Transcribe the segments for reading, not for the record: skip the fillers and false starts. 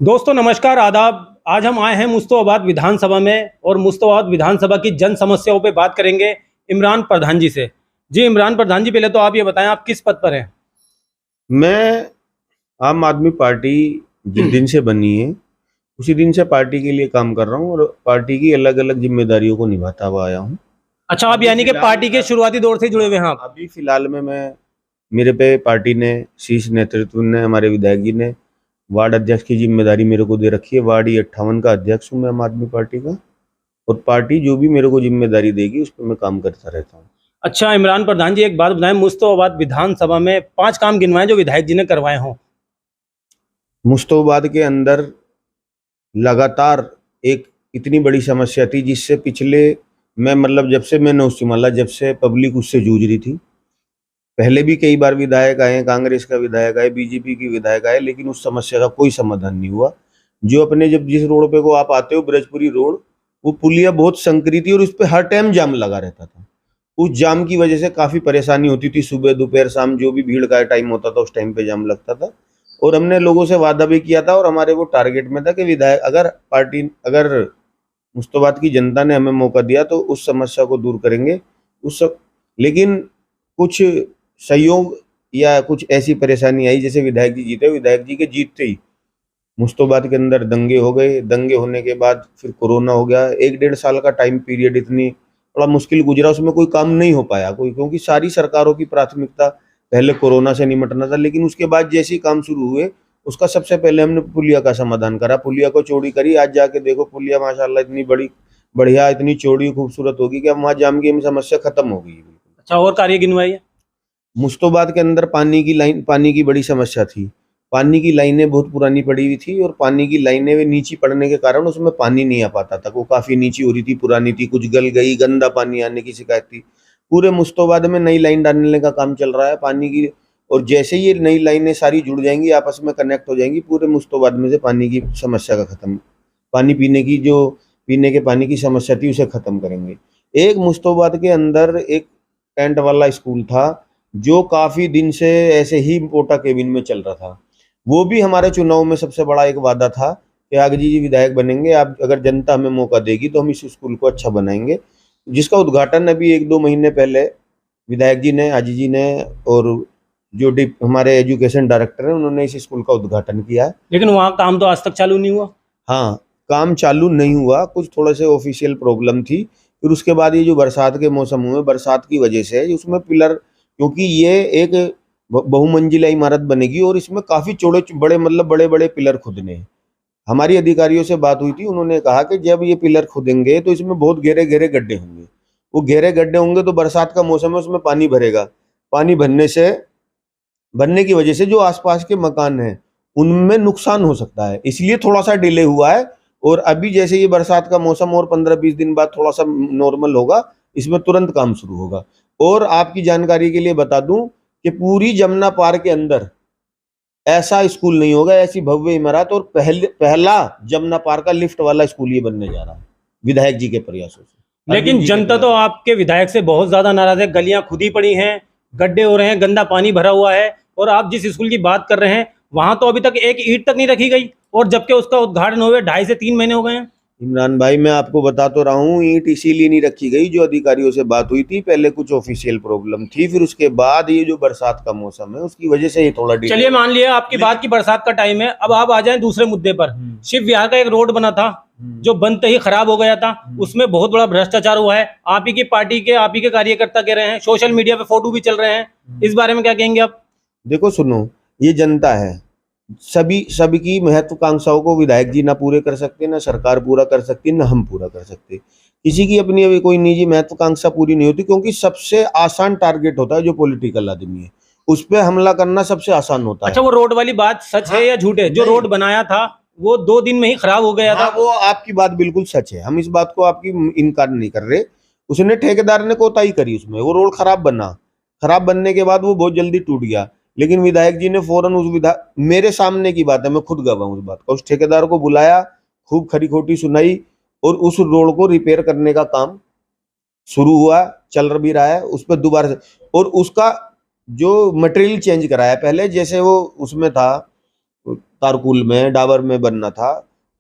दोस्तों नमस्कार आदाब। आज हम आए हैं मुस्तफाबाद विधानसभा में और मुस्तफाबाद विधानसभा की जन समस्याओं पे बात करेंगे इमरान प्रधान जी से। जी इमरान प्रधान जी, पहले तो आप ये बताएं आप किस पद पर हैं? मैं आम आदमी पार्टी जिस दिन से बनी है उसी दिन से पार्टी के लिए काम कर रहा हूँ और पार्टी की अलग अलग जिम्मेदारियों को निभाता हुआ आया हूँ। अच्छा, आप अभी यानी कि फिलहाल पार्टी के शुरुआती दौर से जुड़े हुए हैं आप? अभी फिलहाल में मैं मेरे पे पार्टी ने शीर्ष नेतृत्व ने हमारे विधायक जी ने वार्ड अध्यक्ष की जिम्मेदारी मेरे को दे रखी है। वार्ड 58 का अध्यक्ष हूँ मैं आम आदमी पार्टी का, और पार्टी जो भी मेरे को जिम्मेदारी देगी उस पर मैं काम करता रहता हूँ। अच्छा इमरान प्रधान जी, एक बात बताएं, मुस्तफाबाद विधानसभा में 5 काम गिनवाएं जो विधायक जी ने करवाए हों। मुस्तफाबाद के अंदर लगातार एक इतनी बड़ी समस्या थी जिससे पिछले मैं मतलब जब से मैं नौसिमाला जब से पब्लिक उससे जूझ रही थी। पहले भी कई बार विधायक आए, कांग्रेस का विधायक आए, बीजेपी की विधायक आए, लेकिन उस समस्या का कोई समाधान नहीं हुआ। जो अपने जब जिस रोड पे को आप आते हो ब्रजपुरी रोड, वो पुलिया बहुत संकरी थी और उस पर हर टाइम जाम लगा रहता था। उस जाम की वजह से काफी परेशानी होती थी। सुबह दोपहर शाम जो भी भीड़ का टाइम होता था उस टाइम पे जाम लगता था। और हमने लोगों से वादा भी किया था और हमारे वो टारगेट में था कि विधायक अगर मुस्तफाबाद की जनता ने हमें मौका दिया तो उस समस्या को दूर करेंगे। लेकिन कुछ संयोग या कुछ ऐसी परेशानी आई, जैसे विधायक जी जीते, विधायक जी के जीतते ही मुस्तफाबाद के अंदर दंगे हो गए। दंगे होने के बाद फिर कोरोना हो गया। 1-1.5 साल का टाइम पीरियड इतनी बड़ा मुश्किल गुजरा, उसमें कोई काम नहीं हो पाया कोई, क्योंकि सारी सरकारों की प्राथमिकता पहले कोरोना से निपटना था। लेकिन उसके बाद जैसे ही काम शुरू हुए उसका सबसे पहले हमने पुलिया का समाधान करा, पुलिया को चौड़ी करी। आज जाके देखो पुलिया माशाल्लाह इतनी बढ़िया इतनी चौड़ी खूबसूरत होगी कि अब वहाँ जाम की समस्या खत्म हो गई। अच्छा, और कार्य गिनवाइए। मुस्तफाबाद के अंदर पानी की बड़ी समस्या थी। पानी की लाइनें बहुत पुरानी पड़ी हुई थी और पानी की लाइनें वे नीची पड़ने के कारण उसमें पानी नहीं आ पाता था। वो काफ़ी नीची हो रही थी, पुरानी थी, कुछ गल गई, गंदा पानी आने की शिकायत थी। पूरे मुस्तफाबाद में नई लाइन डालने का काम चल रहा है पानी की, और जैसे ही ये नई लाइनें सारी जुड़ जाएंगी, आपस में कनेक्ट हो जाएंगी, पूरे मुस्तफाबाद में से पानी की समस्या का खत्म, पानी पीने के पानी की समस्या थी उसे खत्म करेंगे। एक मुस्तफाबाद के अंदर एक टेंट वाला स्कूल था जो काफी दिन से ऐसे ही पोटा केबिन में चल रहा था। वो भी हमारे चुनाव में सबसे बड़ा एक वादा था कि आगे जी विधायक बनेंगे, आप अगर जनता हमें मौका देगी तो हम इस स्कूल को अच्छा बनाएंगे, जिसका उद्घाटन अभी 1-2 महीने पहले विधायक जी ने, आजी जी ने, और जो हमारे एजुकेशन डायरेक्टर हैं उन्होंने इस स्कूल का उद्घाटन किया है। लेकिन वहाँ काम तो आज तक चालू नहीं हुआ। हाँ, काम चालू नहीं हुआ, कुछ थोड़े से ऑफिशियल प्रॉब्लम थी। फिर उसके बाद ये जो बरसात के मौसम हुए, बरसात की वजह से उसमें पिलर, क्योंकि ये एक बहुमंजिला इमारत बनेगी और इसमें काफी चौड़े बड़े मतलब बड़े बड़े पिलर खुदने हैं। हमारी अधिकारियों से बात हुई थी, उन्होंने कहा कि जब ये पिलर खुदेंगे तो इसमें बहुत गहरे गहरे गड्ढे होंगे। वो गहरे गड्ढे होंगे तो बरसात का मौसम है उसमें पानी भरेगा। पानी भरने की वजह से जो आसपास के मकान हैं उनमें नुकसान हो सकता है, इसलिए थोड़ा सा डिले हुआ है। और अभी जैसे ये बरसात का मौसम और 15-20 दिन बाद थोड़ा सा नॉर्मल होगा, इसमें तुरंत काम शुरू होगा। और आपकी जानकारी के लिए बता दूं कि पूरी जमुना पार के अंदर ऐसा स्कूल नहीं होगा, ऐसी भव्य इमारत, और पहला जमुना पार का लिफ्ट वाला स्कूल ये बनने जा रहा है विधायक जी के प्रयासों से। लेकिन जनता तो आपके विधायक से बहुत ज्यादा नाराज है। गलियां खुदी पड़ी हैं, गड्ढे हो रहे हैं, गंदा पानी भरा हुआ है, और आप जिस स्कूल की बात कर रहे हैं वहां तो अभी तक एक ईंट तक नहीं रखी गई, और जबकि उसका उद्घाटन हुए 2.5 से 3 महीने हो गए हैं। इमरान भाई, मैं आपको बता तो रहा हूँ, ईंट इसीलिए नहीं रखी गई, जो अधिकारियों से बात हुई थी पहले कुछ ऑफिशियल प्रॉब्लम थी, फिर उसके बाद ये जो बरसात का मौसम है उसकी वजह से ये थोड़ा डिले। चलिए मान लिया आपकी बात की बरसात का टाइम है, अब आप आ जाएं दूसरे मुद्दे पर। शिव विहार का एक रोड बना था जो बनते ही खराब हो गया था, उसमें बहुत बड़ा भ्रष्टाचार हुआ है। आप ही की पार्टी के, आप ही के कार्यकर्ता कह रहे हैं, सोशल मीडिया पे फोटो भी चल रहे हैं, इस बारे में क्या कहेंगे आप? देखो सुनो, ये जनता है, सभी की महत्वाकांक्षाओं को विधायक जी ना पूरे कर सकते, ना सरकार पूरा कर सकती, ना हम पूरा कर सकते। किसी की अपनी अभी कोई निजी महत्वाकांक्षा पूरी नहीं होती, क्योंकि सबसे आसान टारगेट होता है जो पॉलिटिकल आदमी है, उस पर हमला करना सबसे आसान होता है। अच्छा, वो रोड वाली बात सच है या झूठ है? जो रोड बनाया था वो 2 दिन में ही खराब हो गया था। वो आपकी बात बिल्कुल सच है, हम इस बात को आपकी इनकार नहीं कर रहे। उसने ठेकेदार ने कोताही करी उसमें, वो रोड खराब बना, खराब बनने के बाद वो बहुत जल्दी टूट गया। लेकिन विधायक जी ने फौरन मेरे सामने की बात है, मैं खुद गवाह हूँ उस बात का, उस ठेकेदार को बुलाया, खूब खरी खोटी सुनाई, और उस रोड को रिपेयर करने का काम शुरू हुआ, चल भी रहा है उस पर दोबारा से। और उसका जो मटेरियल चेंज कराया, पहले जैसे वो उसमें था तारकुल में, डाबर में बनना था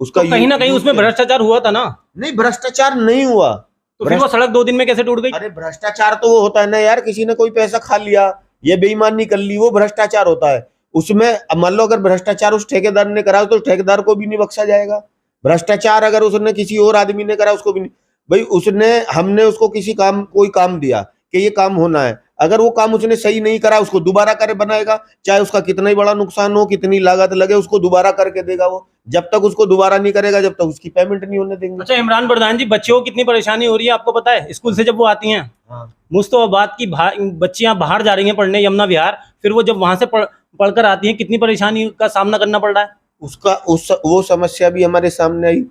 उसका। तो कहीं ना कहीं उसमें भ्रष्टाचार हुआ था ना? नहीं, भ्रष्टाचार नहीं हुआ। तो फिर वो सड़क 2 दिन में कैसे टूट गई? अरे भ्रष्टाचार तो वो होता है ना यार, किसी ने कोई पैसा खा लिया, ये बेईमानी कर ली, वो भ्रष्टाचार होता है। उसमें अब मान लो अगर भ्रष्टाचार उस ठेकेदार ने करा तो ठेकेदार को भी नहीं बख्शा जाएगा। भ्रष्टाचार अगर उसने किसी और आदमी ने करा उसको भी नहीं। भाई हमने उसको कोई काम दिया कि ये काम होना है, अगर वो काम उसने सही नहीं करा उसको दोबारा करे बनाएगा, चाहे उसका कितना ही बड़ा नुकसान हो, कितनी लागत लगे, उसको दोबारा करके देगा वो। जब तक उसको दोबारा नहीं करेगा जब तक उसकी पेमेंट नहीं होने देंगे। अच्छा इमरान प्रधान जी, बच्चों को कितनी परेशानी हो रही है आपको पता है? स्कूल से जब वो आती हैं, मुस्तफाबाद की बच्चियां बाहर जा रही हैं पढ़ने यमुना विहार, फिर वो जब वहां से पढ़कर आती हैं, कितनी परेशानी का सामना करना पड़ रहा है। वो समस्या भी हमारे सामने आई।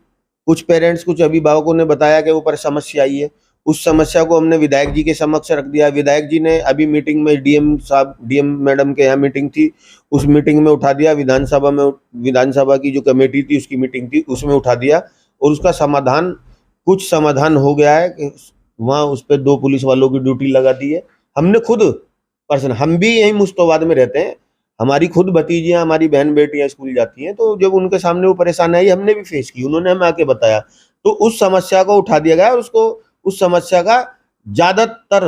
कुछ पेरेंट्स, कुछ अभिभावकों ने बताया कि वो पर समस्या आई है। उस समस्या को हमने विधायक जी के समक्ष रख दिया। विधायक जी ने अभी मीटिंग में डीएम मैडम के यहाँ मीटिंग थी, उस मीटिंग में उठा दिया। विधानसभा की जो कमेटी थी उसकी मीटिंग थी, उसमें उठा दिया और उसका कुछ समाधान हो गया है कि वहाँ उस पर 2 पुलिस वालों की ड्यूटी लगा दी है। हमने खुद हम भी यहीं मुस्तफाबाद में रहते हैं, हमारी खुद भतीजियां, हमारी बहन बेटियां स्कूल जाती हैं, तो जब उनके सामने वो परेशानी आई हमने भी फेस की, उन्होंने हमें आके बताया, तो उस समस्या को उठा दिया गया और उस समस्या का ज्यादातर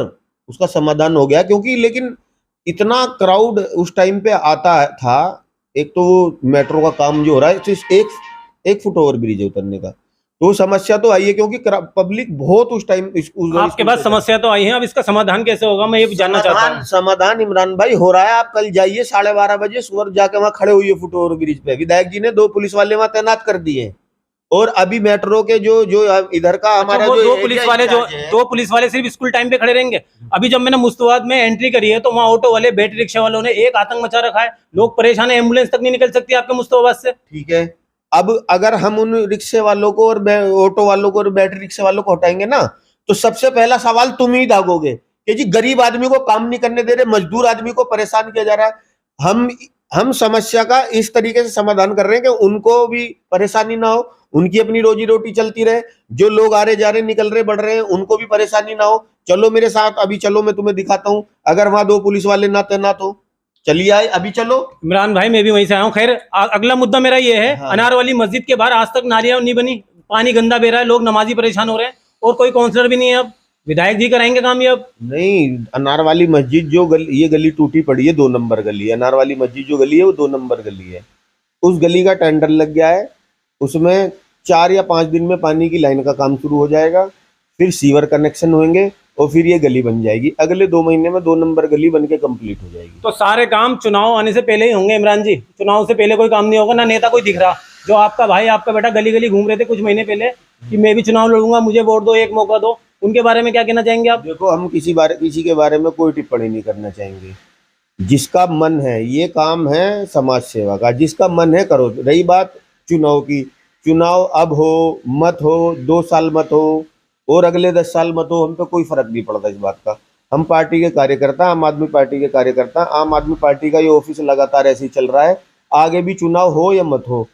उसका समाधान हो गया। क्योंकि लेकिन इतना क्राउड उस टाइम पे आता था, एक तो वो मेट्रो का काम जो हो रहा है, सिर्फ एक फुट ओवर ब्रिज है उतरने का, तो समस्या तो आई है क्योंकि पब्लिक बहुत उस टाइम आपके पास समस्या तो आई है, अब इसका समाधान कैसे होगा मैं ये जानना चाहता हूँ। समाधान इमरान भाई हो रहा है। आप कल जाइए 12:30 बजे सुबह जाके वहां खड़े हुए फुट ओवर ब्रिज पे, विधायक जी ने 2 पुलिस वाले वहां तैनात कर दिए। और अभी मेट्रो के जो इधर का हमारा जो 2 पुलिस वाले सिर्फ स्कूल टाइम पे खड़े रहेंगे। अभी जब मैंने मुस्तफाबाद में एंट्री करी है तो वहाँ ऑटो वाले, बैटरी रिक्शा वालों ने एक आतंक मचा रखा है, लोग परेशान है, एम्बुलेंस तक नहीं निकल सकती आपके मुस्तफाबाद से। ठीक है, अब अगर हम उन रिक्शे वालों को और ऑटो वालों को और बैटरी रिक्शे वालों को हटाएंगे ना, तो सबसे पहला सवाल तुम ही दागोगे कि जी गरीब आदमी को काम नहीं करने दे रहे, मजदूर आदमी को परेशान किया जा रहा है। हम समस्या का इस तरीके से समाधान कर रहे हैं कि उनको भी परेशानी ना हो, उनकी अपनी रोजी रोटी चलती रहे, जो लोग आ रहे जा रहे निकल रहे बढ़ रहे हैं उनको भी परेशानी ना हो। चलो मेरे साथ, अभी चलो मैं तुम्हें दिखाता हूं, अगर वहां 2 पुलिस वाले ना तैनात हो, चलिए आए अभी चलो। इमरान भाई मैं भी वहीं से आया हूँ। खैर अगला मुद्दा मेरा ये है, हाँ। अनार वाली मस्जिद के बाहर आज तक नालियां नहीं बनी, पानी गंदा बह रहा है, लोग नमाजी परेशान हो रहे हैं और कोई काउंसलर भी नहीं है। अब विधायक जी कराएंगे काम ये? अब नहीं, अनार वाली मस्जिद जो गली, ये गली टूटी पड़ी है, 2 नंबर गली है। अनार वाली मस्जिद जो गली है वो 2 नंबर गली है। उस गली का टेंडर लग गया है, उसमें 4 या 5 दिन में पानी की लाइन का काम शुरू हो जाएगा, फिर सीवर कनेक्शन होंगे और फिर ये गली बन जाएगी। अगले 2 महीने में 2 नंबर गली बन के कंप्लीट हो जाएगी। तो सारे काम चुनाव आने से पहले ही होंगे इमरान जी? चुनाव से पहले कोई काम नहीं होगा? ना नेता कोई दिख रहा, जो आपका भाई आपका बेटा गली गली घूम रहे थे कुछ महीने पहले कि मैं भी चुनाव लड़ूंगा, मुझे वोट दो, एक मौका दो, उनके बारे में क्या कहना चाहेंगे आप? देखो, हम किसी के बारे में कोई टिप्पणी नहीं करना चाहेंगे। जिसका मन है, ये काम है समाज सेवा का, जिसका मन है करो। रही बात चुनाव की, चुनाव अब हो मत हो, 2 साल मत हो और अगले 10 साल मत हो, हम पे कोई फर्क नहीं पड़ता इस बात का। हम पार्टी के कार्यकर्ता, आम आदमी पार्टी के कार्यकर्ता, आम आदमी पार्टी का ये ऑफिस लगातार ऐसे ही चल रहा है। आगे भी चुनाव हो या मत हो,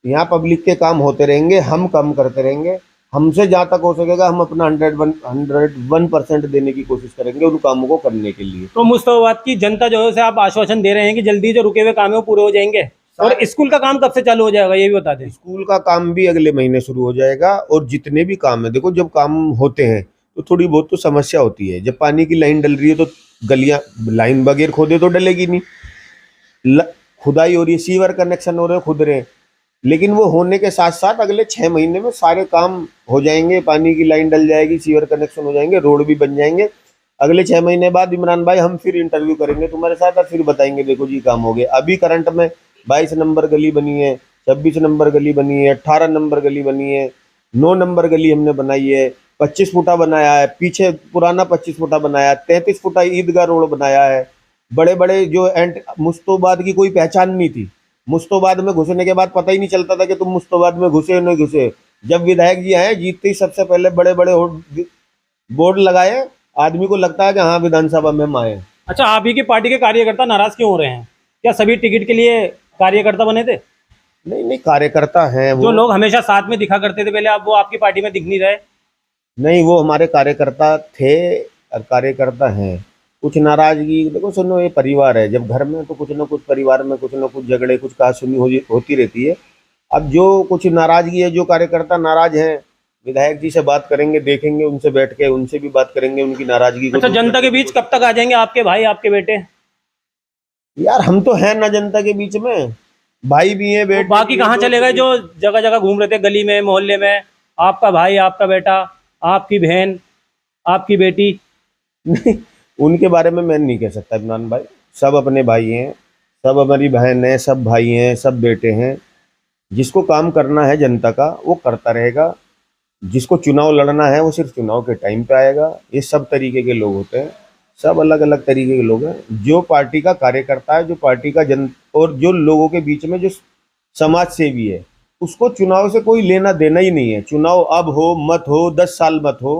यहाँ पब्लिक के काम होते रहेंगे, हम काम करते रहेंगे। हमसे जहाँ तक हो सकेगा हम अपना 101% देने की कोशिश करेंगे उन कामों को करने के लिए। तो मुस्तफाबाद की जनता जो है उसे आप आश्वासन दे रहे हैं कि जल्दी जो रुके हुए काम है वो पूरे हो जाएंगे? और स्कूल का काम कब से चालू हो जाएगा ये भी बता दें। स्कूल का काम भी अगले महीने शुरू हो जाएगा। और जितने भी काम है, देखो जब काम होते हैं तो थोड़ी बहुत तो समस्या होती है। जब पानी की लाइन डल रही है तो गलियां, लाइन बगैर खोदे तो डलेगी नहीं, खुदाई हो रही है, सीवर कनेक्शन हो रहे हैं, खुद रहे हैं। लेकिन वो होने के साथ साथ अगले 6 महीने में सारे काम हो जाएंगे, पानी की लाइन डल जाएगी, सीवर कनेक्शन हो जाएंगे, रोड भी बन जाएंगे। अगले 6 महीने बाद इमरान भाई हम फिर इंटरव्यू करेंगे तुम्हारे साथ और फिर बताएंगे देखो जी काम हो गया। अभी करंट में 22 नंबर गली बनी है, 26 नंबर गली बनी है, 18 नंबर गली बनी है, 9 नंबर गली हमने बनाई है, 25 फुटा बनाया है, पीछे पुराना 25 फुटा बनाया, 33 फुटा ईदगाह रोड बनाया है। बड़े बड़े जो मुस्तफाबाद की कोई पहचान नहीं थी, मुस्तफाबाद में घुसने के बाद पता ही नहीं चलता था कि तुम मुस्तफाबाद में घुसे नहीं घुसे। जब विधायक जी आए, जीतते ही सबसे पहले बड़े बड़े बोर्ड लगाए, आदमी को लगता है कि हाँ विधानसभा में हम आए। अच्छा, आप ही की पार्टी के कार्यकर्ता नाराज क्यों हो रहे हैं? क्या सभी टिकट के लिए कार्यकर्ता बने थे? नहीं, कार्यकर्ता हैं वो। जो लोग हमेशा साथ में दिखा करते थे पहले, अब वो आपकी पार्टी में दिख नहीं रहे? नहीं, वो हमारे कार्यकर्ता थे और कार्यकर्ता हैं। कुछ नाराजगी, देखो सुनो ये परिवार है, जब घर में तो कुछ ना कुछ परिवार में कुछ ना कुछ झगड़े कुछ कहासुनी होती रहती है। अब जो कुछ नाराजगी है, जो कार्यकर्ता नाराज हैं, विधायक जी से बात करेंगे, देखेंगे, उनसे बैठ के उनसे भी बात करेंगे, उनकी नाराजगी को अच्छा, दूर जनता के करने की बीच कब तक आ जाएंगे आपके भाई आपके बेटे? यार हम तो हैं ना जनता के बीच में, भाई भी हैं, तो बेटे बाकी भी हैं, कहाँ चले गए जो जगह जगह घूम रहे थे गली में मोहल्ले में? आपका भाई आपका बेटा, आपकी बहन, आपकी बेटी। नहीं, उनके बारे में मैं नहीं कह सकता इमरान भाई, सब अपने भाई हैं, सब हमारी बहन है, सब भाई हैं, सब बेटे हैं। जिसको काम करना है जनता का वो करता रहेगा, जिसको चुनाव लड़ना है वो सिर्फ चुनाव के टाइम पे आएगा। ये सब तरीके के लोग होते हैं, सब अलग अलग तरीके के लोग हैं। जो पार्टी का कार्यकर्ता है, जो पार्टी का जन और जो लोगों के बीच में जो समाज सेवी है, उसको चुनाव से कोई लेना देना ही नहीं है। चुनाव अब हो मत हो, 10 साल मत हो,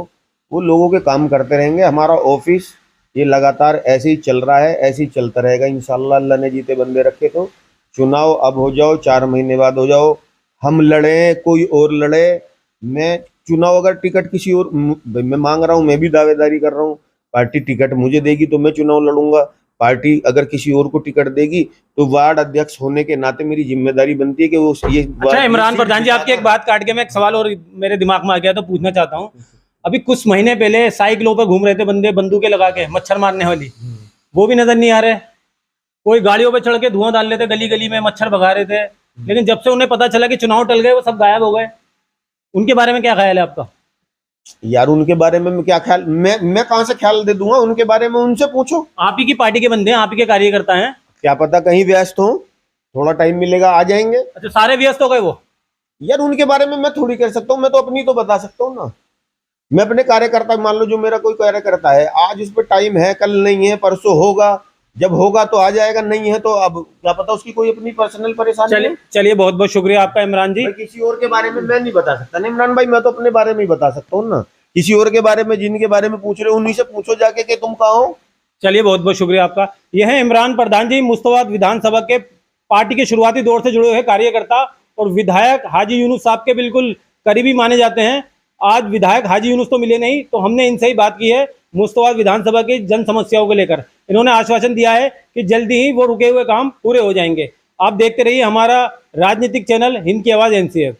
वो लोगों के काम करते रहेंगे। हमारा ऑफिस ये लगातार ऐसे ही चल रहा है, ऐसे ही चलता रहेगा इंशाल्लाह। अल्लाह ने जीते बंदे रखे तो चुनाव अब हो जाओ, 4 महीने बाद हो जाओ, हम लड़े कोई और लड़े, मैं चुनाव अगर टिकट किसी और मैं मांग रहा हूँ, मैं भी दावेदारी कर रहा हूँ, पार्टी टिकट मुझे देगी तो मैं चुनाव लड़ूंगा। पार्टी अगर किसी और को टिकट देगी तो वार्ड अध्यक्ष होने के नाते मेरी जिम्मेदारी बनती है कि वो ये अच्छा इमरान प्रधान जी, आपकी एक बात काट के मैं एक सवाल और मेरे दिमाग में आ गया तो पूछना चाहता हूँ। अभी कुछ महीने पहले साइकिलों पर घूम रहे थे बंदे बंदूकें लगा के, मच्छर मारने वाली, वो भी नजर नहीं आ रहे। कोई गाड़ियों पे चढ़ के धुआं डाल रहे थे, गली गली में मच्छर भगा रहे थे। लेकिन जब से उन्हें पता चला कि चुनाव टल गए, वो सब गायब हो गए। उनके बारे में क्या ख्याल है आपका? यार उनके बारे में मैं क्या ख्याल, मैं कहाँ से ख्याल दे दूंगा उनके बारे में, उनसे पूछो। आप ही की पार्टी के बंदे हैं, आप ही के कार्यकर्ता हैं। क्या पता कहीं व्यस्त हो, थोड़ा टाइम मिलेगा आ जाएंगे। अच्छा, सारे व्यस्त हो गए वो? यार उनके बारे में मैं थोड़ी कर सकता हूँ, मैं तो अपनी तो बता सकता हूँ ना। मैं अपने कार्यकर्ता, मान लो जो मेरा कोई कार्यकर्ता है, आज उस पर टाइम है, कल नहीं है, परसों होगा, जब होगा तो आ जाएगा, नहीं है तो अब क्या पता उसकी कोई अपनी पर्सनल परेशानी है। चलिए चलिए, बहुत बहुत शुक्रिया आपका इमरान जी। मैं किसी और के बारे में मैं नहीं बता सकता ना इमरान भाई, मैं तो अपने बारे में ही बता सकता हूँ ना। किसी और के बारे में, जिनके बारे में पूछ रहे हो उन्हीं से पूछो जाके कि तुम कहाँ हो। चलिए, बहुत बहुत शुक्रिया आपका। यह है इमरान प्रधान जी, मुश्ताबाद विधानसभा के पार्टी के शुरुआती दौर से जुड़े हुए कार्यकर्ता और विधायक हाजी यूनुस साहब के बिल्कुल करीबी माने जाते हैं। आज विधायक हाजी यूनुस तो मिले नहीं, तो हमने इनसे ही बात की है मुश्ताबाद विधानसभा की जन समस्याओं को लेकर। इन्होंने आश्वासन दिया है कि जल्दी ही वो रुके हुए काम पूरे हो जाएंगे। आप देखते रहिए हमारा राजनीतिक चैनल हिंद की आवाज़ NCF।